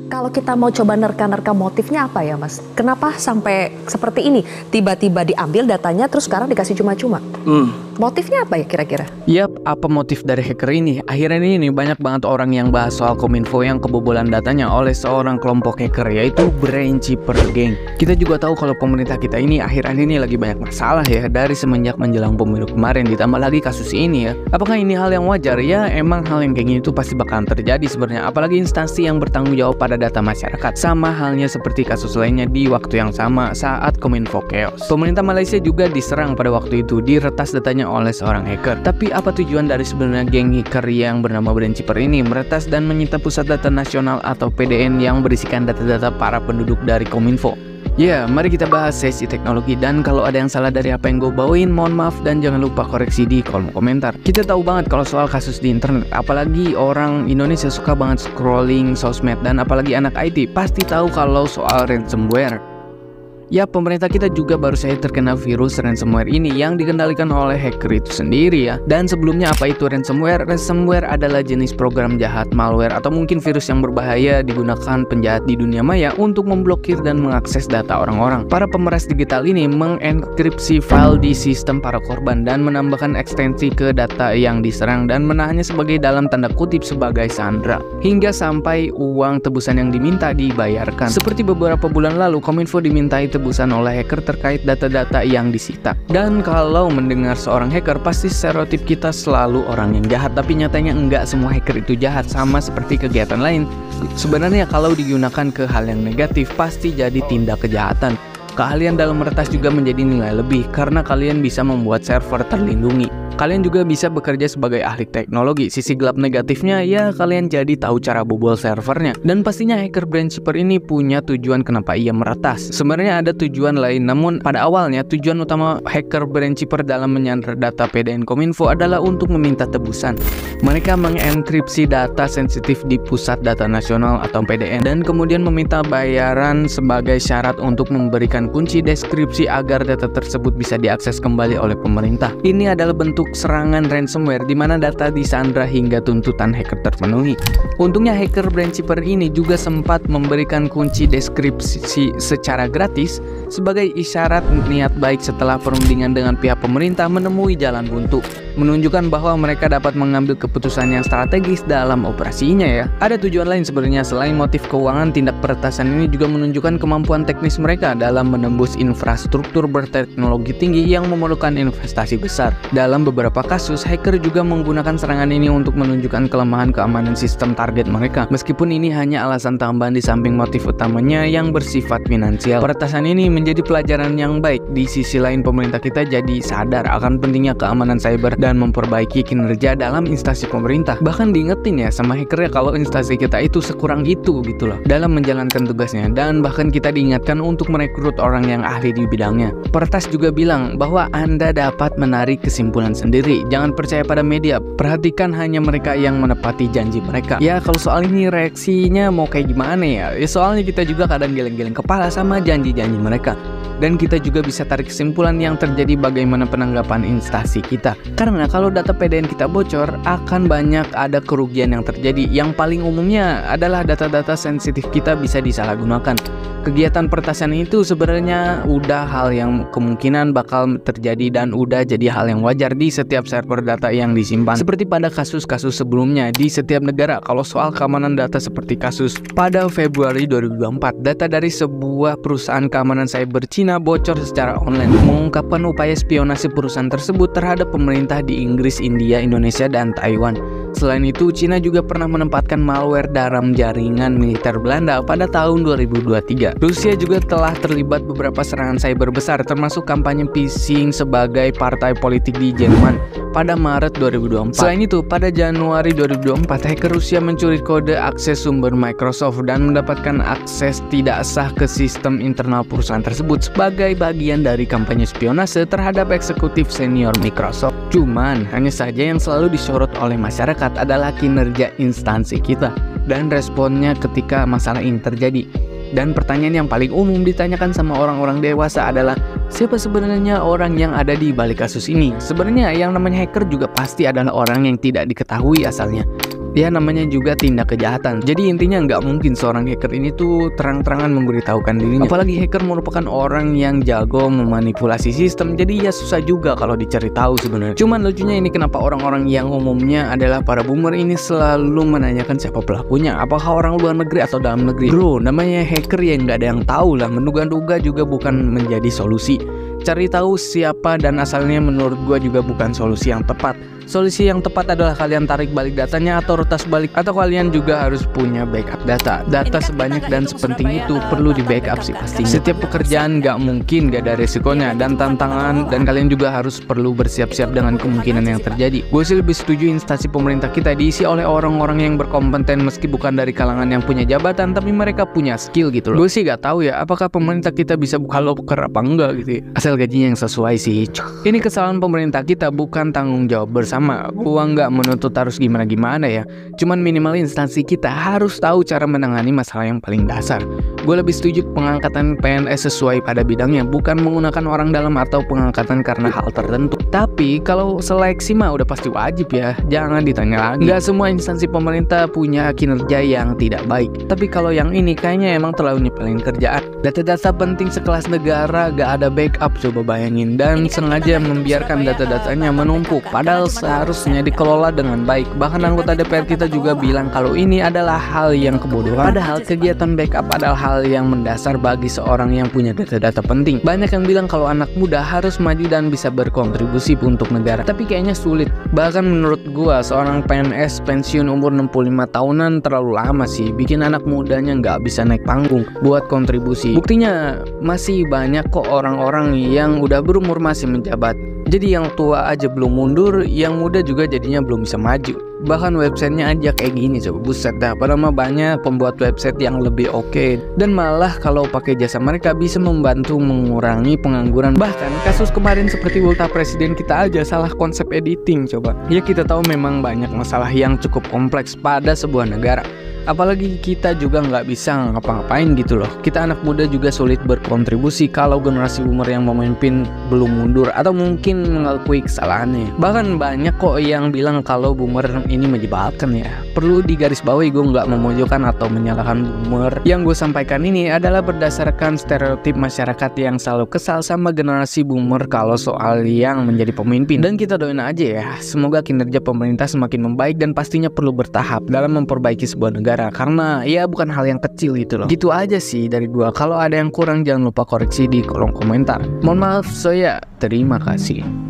Kalau kita mau coba nerka-nerka motifnya apa ya Mas? Kenapa sampai seperti ini? Tiba-tiba diambil datanya terus sekarang dikasih cuma-cuma. Motifnya apa ya kira-kira? Yap, apa motif dari hacker ini? Akhirnya ini banyak banget orang yang bahas soal Kominfo yang kebobolan datanya oleh seorang kelompok hacker, yaitu Brain Cheaper Gang. Kita juga tahu kalau pemerintah kita ini akhir-akhir ini lagi banyak masalah ya, dari semenjak menjelang pemilu kemarin, ditambah lagi kasus ini ya. Apakah ini hal yang wajar? Ya, emang hal yang kayak gini itu pasti bakalan terjadi sebenarnya, apalagi instansi yang bertanggung jawab pada data masyarakat. Sama halnya seperti kasus lainnya di waktu yang sama saat Kominfo chaos. Pemerintah Malaysia juga diserang pada waktu itu, diretas datanya oleh seorang hacker. Tapi apa tujuan dari sebenarnya geng hacker yang bernama Brain Cheaper ini meretas dan menyita pusat data nasional atau PDN yang berisikan data-data para penduduk dari Kominfo? Ya, mari kita bahas sesi teknologi, dan kalau ada yang salah dari apa yang gue bawain, mohon maaf dan jangan lupa koreksi di kolom komentar. Kita tahu banget kalau soal kasus di internet, apalagi orang Indonesia suka banget scrolling sosmed, dan apalagi anak IT pasti tahu kalau soal ransomware. Ya, pemerintah kita juga baru saja terkena virus ransomware ini yang dikendalikan oleh hacker itu sendiri ya. Dan sebelumnya apa itu ransomware? Ransomware adalah jenis program jahat, malware, atau mungkin virus yang berbahaya digunakan penjahat di dunia maya untuk memblokir dan mengakses data orang-orang. Para pemeras digital ini mengenkripsi file di sistem para korban dan menambahkan ekstensi ke data yang diserang dan menahannya sebagai dalam tanda kutip sebagai sandera, hingga sampai uang tebusan yang diminta dibayarkan. Seperti beberapa bulan lalu, Kominfo dimintai tebusan oleh hacker terkait data-data yang disita. Dan kalau mendengar seorang hacker, pasti stereotip kita selalu orang yang jahat, tapi nyatanya enggak semua hacker itu jahat. Sama seperti kegiatan lain, sebenarnya kalau digunakan ke hal yang negatif pasti jadi tindak kejahatan. Keahlian dalam meretas juga menjadi nilai lebih karena kalian bisa membuat server terlindungi. Kalian juga bisa bekerja sebagai ahli teknologi. Sisi gelap negatifnya ya kalian jadi tahu cara bobol servernya. Dan pastinya hacker Brain Cheaper ini punya tujuan kenapa ia meretas. Sebenarnya ada tujuan lain, namun pada awalnya tujuan utama hacker Brain Cheaper dalam menyandra data PDN Kominfo adalah untuk meminta tebusan. Mereka mengenkripsi data sensitif di pusat data nasional atau PDN dan kemudian meminta bayaran sebagai syarat untuk memberikan kunci deskripsi agar data tersebut bisa diakses kembali oleh pemerintah. Ini adalah bentuk serangan ransomware di mana data disandra hingga tuntutan hacker terpenuhi. Untungnya hacker Brain Cheaper ini juga sempat memberikan kunci deskripsi secara gratis sebagai isyarat niat baik setelah perundingan dengan pihak pemerintah menemui jalan buntu, menunjukkan bahwa mereka dapat mengambil keputusan yang strategis dalam operasinya ya. Ada tujuan lain sebenarnya selain motif keuangan. Tindak peretasan ini juga menunjukkan kemampuan teknis mereka dalam menembus infrastruktur berteknologi tinggi yang memerlukan investasi besar. Dalam beberapa kasus, hacker juga menggunakan serangan ini untuk menunjukkan kelemahan keamanan sistem target mereka. Meskipun ini hanya alasan tambahan di samping motif utamanya yang bersifat finansial. Peretasan ini menjadi pelajaran yang baik. Di sisi lain, pemerintah kita jadi sadar akan pentingnya keamanan cyber dan memperbaiki kinerja dalam instansi pemerintah. Bahkan diingetin ya sama hackernya kalau instansi kita itu sekurang itu gitu loh dalam menjalankan tugasnya, dan bahkan kita diingatkan untuk merekrut orang yang ahli di bidangnya. Peretas juga bilang bahwa Anda dapat menarik kesimpulan sendiri. Jangan percaya pada media, perhatikan hanya mereka yang menepati janji mereka. Ya kalau soal ini reaksinya mau kayak gimana ya? Ya soalnya kita juga kadang geleng-geleng kepala sama janji-janji mereka. Dan kita juga bisa tarik kesimpulan yang terjadi bagaimana penanggapan instansi kita. Karena kalau data PDN kita bocor, akan banyak ada kerugian yang terjadi. Yang paling umumnya adalah data-data sensitif kita bisa disalahgunakan. Kegiatan peretasan itu sebenarnya udah hal yang kemungkinan bakal terjadi dan udah jadi hal yang wajar di setiap server data yang disimpan. Seperti pada kasus-kasus sebelumnya di setiap negara. Kalau soal keamanan data seperti kasus pada Februari 2024, data dari sebuah perusahaan keamanan cyber Cina bocor secara online, mengungkapkan upaya spionase perusahaan tersebut terhadap pemerintah di Inggris, India, Indonesia, dan Taiwan. Selain itu, Cina juga pernah menempatkan malware dalam jaringan militer Belanda pada tahun 2023. Rusia juga telah terlibat beberapa serangan cyber besar, termasuk kampanye phishing sebagai partai politik di Jerman pada Maret 2024. Selain itu, pada Januari 2024, hacker Rusia mencuri kode akses sumber Microsoft dan mendapatkan akses tidak sah ke sistem internal perusahaan tersebut sebagai bagian dari kampanye spionase terhadap eksekutif senior Microsoft. Cuman, hanya saja yang selalu disorot oleh masyarakat adalah kinerja instansi kita dan responnya ketika masalah ini terjadi. Dan pertanyaan yang paling umum ditanyakan sama orang-orang dewasa adalah siapa sebenarnya orang yang ada di balik kasus ini? Sebenarnya yang namanya hacker juga pasti adalah orang yang tidak diketahui asalnya. Ya namanya juga tindak kejahatan. Jadi intinya nggak mungkin seorang hacker ini tuh terang-terangan memberitahukan dirinya. Apalagi hacker merupakan orang yang jago memanipulasi sistem. Jadi ya susah juga kalau dicari tahu sebenarnya. Cuman lucunya ini kenapa orang-orang yang umumnya adalah para boomer ini selalu menanyakan siapa pelakunya. Apakah orang luar negeri atau dalam negeri? Bro, namanya hacker ya nggak ada yang tahu lah. Menduga-duga juga bukan menjadi solusi. Cari tahu siapa dan asalnya menurut gua juga bukan solusi yang tepat. Solusi yang tepat adalah kalian tarik balik datanya atau retas balik, atau kalian juga harus punya backup data. Data sebanyak dan sepenting itu perlu di backup sih pastinya. Setiap pekerjaan nggak mungkin nggak ada resikonya dan tantangan, dan kalian juga harus perlu bersiap-siap dengan kemungkinan yang terjadi. Gue sih lebih setuju instansi pemerintah kita diisi oleh orang-orang yang berkompeten, meski bukan dari kalangan yang punya jabatan, tapi mereka punya skill gitu loh. Gue sih nggak tahu ya apakah pemerintah kita bisa buka loker apa enggak gitu ya. Asal gajinya yang sesuai sih. Ini kesalahan pemerintah kita, bukan tanggung jawab bersama. Gua nggak menuntut harus gimana-gimana ya. Cuman minimal instansi kita harus tahu cara menangani masalah yang paling dasar. Gue lebih setuju pengangkatan PNS sesuai pada bidangnya, bukan menggunakan orang dalam atau pengangkatan karena hal tertentu. Tapi kalau seleksi mah udah pasti wajib ya, jangan ditanya lagi. Nggak semua instansi pemerintah punya kinerja yang tidak baik. Tapi kalau yang ini kayaknya emang terlalu nyepelin kerjaan. Data-data penting sekelas negara gak ada backup, coba bayangin. Dan sengaja membiarkan data-datanya menumpuk, padahal seharusnya dikelola dengan baik. Bahkan anggota DPR kita juga bilang kalau ini adalah hal yang kebodohan. Padahal kegiatan backup adalah hal yang mendasar bagi seorang yang punya data-data penting. Banyak yang bilang kalau anak muda harus maju dan bisa berkontribusi untuk negara, tapi kayaknya sulit. Bahkan menurut gua seorang PNS pensiun umur 65 tahunan terlalu lama sih. Bikin anak mudanya nggak bisa naik panggung buat kontribusi. Buktinya masih banyak kok orang-orang yang udah berumur masih menjabat. Jadi yang tua aja belum mundur, yang muda juga jadinya belum bisa maju. Bahkan websitenya aja kayak gini, coba buset dah. Padahal mah banyak pembuat website yang lebih oke. Dan malah kalau pakai jasa mereka bisa membantu mengurangi pengangguran. Bahkan kasus kemarin seperti ultah presiden kita aja salah konsep editing coba. Ya kita tahu memang banyak masalah yang cukup kompleks pada sebuah negara. Apalagi kita juga nggak bisa ngapa-ngapain gitu loh. Kita anak muda juga sulit berkontribusi kalau generasi boomer yang memimpin belum mundur atau mungkin mengakui kesalahannya. Bahkan banyak kok yang bilang kalau boomer ini menyebalkan ya. Perlu digarisbawahi, gue nggak memojokkan atau menyalahkan boomer. Yang gue sampaikan ini adalah berdasarkan stereotip masyarakat yang selalu kesal sama generasi boomer kalau soal yang menjadi pemimpin. Dan kita doain aja ya, semoga kinerja pemerintah semakin membaik dan pastinya perlu bertahap dalam memperbaiki sebuah negara. Karena ya bukan hal yang kecil gitu loh. Gitu aja sih dari gua. Kalau ada yang kurang jangan lupa koreksi di kolom komentar. Mohon maaf, saya terima kasih.